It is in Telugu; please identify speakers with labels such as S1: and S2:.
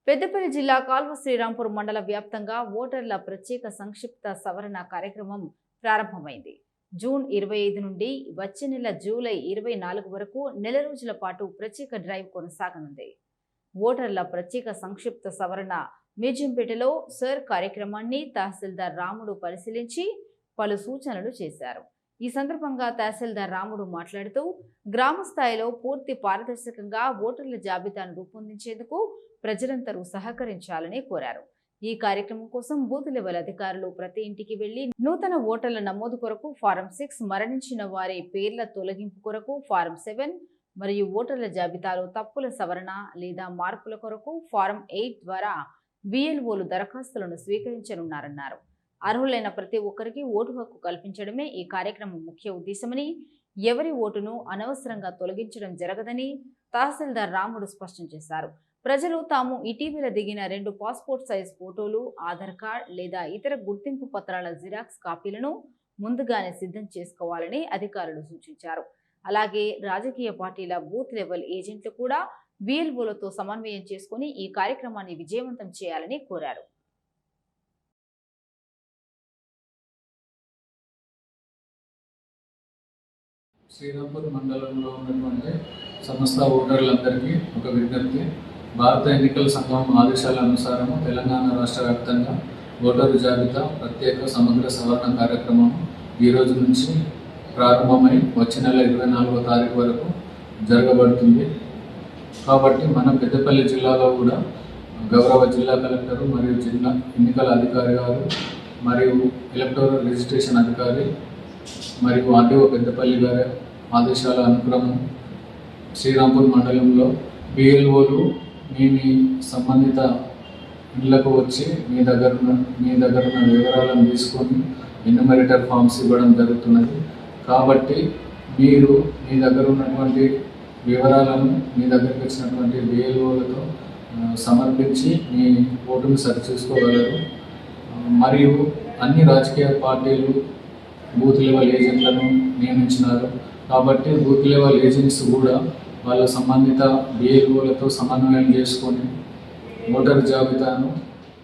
S1: పెద్దపల్లి జిల్లా కాల్వ శ్రీరాంపూర్ మండల వ్యాప్తంగా ఓటర్ల ప్రత్యేక సంక్షిప్త సవరణ కార్యక్రమం ప్రారంభమైంది. జూన్ 25 నుండి వచ్చే నెల జూలై 24 వరకు నెల రోజుల పాటు ప్రత్యేక డ్రైవ్ కొనసాగనుంది. ఓటర్ల ప్రత్యేక సంక్షిప్త సవరణ మీర్జంపేటలో సర్ కార్యక్రమాన్ని తహసీల్దార్ రాముడు పరిశీలించి పలు సూచనలు చేశారు. ఈ సందర్భంగా తహసీల్దార్ రాముడు మాట్లాడుతూ గ్రామ స్థాయిలో పూర్తి పారదర్శకంగా ఓటర్ల జాబితాను రూపొందించేందుకు ప్రజలందరూ సహకరించాలని కోరారు. ఈ కార్యక్రమం కోసం బూత్ లెవెల్ అధికారులు ప్రతి ఇంటికి వెళ్లి నూతన ఓటర్ల నమోదు కొరకు ఫారం 6, మరణించిన వారి పేర్ల తొలగింపు కొరకు ఫారం 7 మరియు ఓటర్ల జాబితాలో తప్పుల సవరణ లేదా మార్పుల కొరకు ఫారం 8 ద్వారా VLOలు దరఖాస్తులను స్వీకరించనున్నారన్నారు. అర్హులైన ప్రతి ఒక్కరికి ఓటు హక్కు కల్పించడమే ఈ కార్యక్రమం ముఖ్య ఉద్దేశమని, ఎవరి ఓటును అనవసరంగా తొలగించడం జరగదని తహసీల్దార్ రాముడు స్పష్టం చేశారు. ప్రజలు తాము ఇటీవల దిగిన 2 పాస్పోర్ట్ సైజ్ ఫోటోలు, ఆధార్ కార్డ్ లేదా ఇతర గుర్తింపు పత్రాల జిరాక్స్ కాపీలను ముందుగానే సిద్ధం చేసుకోవాలని అధికారులు సూచించారు. అలాగే రాజకీయ పార్టీల బూత్ లెవెల్ ఏజెంట్లు కూడా VLOలతో సమన్వయం చేసుకుని ఈ కార్యక్రమాన్ని విజయవంతం చేయాలని కోరారు.
S2: శ్రీరాంపూర్ మండలంలో ఉన్నటువంటి సమస్త ఓటర్లందరికీ ఒక విజ్ఞప్తి. భారత ఎన్నికల సంఘం ఆదేశాల అనుసారం తెలంగాణ రాష్ట్ర వ్యాప్తంగా ఓటరు జాబితా ప్రత్యేక సమగ్ర సవరణ కార్యక్రమం ఈ రోజు నుంచి ప్రారంభమై వచ్చే నెల 24వ తారీఖు వరకు జరగబడుతుంది. కాబట్టి మన పెద్దపల్లి జిల్లాలో కూడా గౌరవ జిల్లా కలెక్టర్ మరియు జిల్లా ఎన్నికల అధికారి గారు మరియు ఎలక్టోరల్ రిజిస్ట్రేషన్ అధికారి మరియు ఆర్టీఓ పెద్దపల్లి గారి ఆదేశాల అనుక్రమం శ్రీరాంపూర్ మండలంలో VLOలు మీ సంబంధిత ఇళ్లకు వచ్చి మీ దగ్గర ఉన్న వివరాలను తీసుకొని ఎన్యూమరేటర్ ఫామ్స్ ఇవ్వడం జరుగుతున్నది. కాబట్టి మీరు మీ దగ్గర ఉన్నటువంటి వివరాలను మీ దగ్గరికి వచ్చినటువంటి VLOలతో సమర్పించి మీ ఓటును సరిచూసుకోగలరు. మరియు అన్ని రాజకీయ పార్టీలు బూత్ లెవెల్ ఏజెంట్లను నియమించినారు. కాబట్టి బూత్ లెవెల్ ఏజెంట్స్ కూడా వాళ్ళ సంబంధిత VLOలతో సమన్వయం చేసుకొని ఓటర్ జాబితాను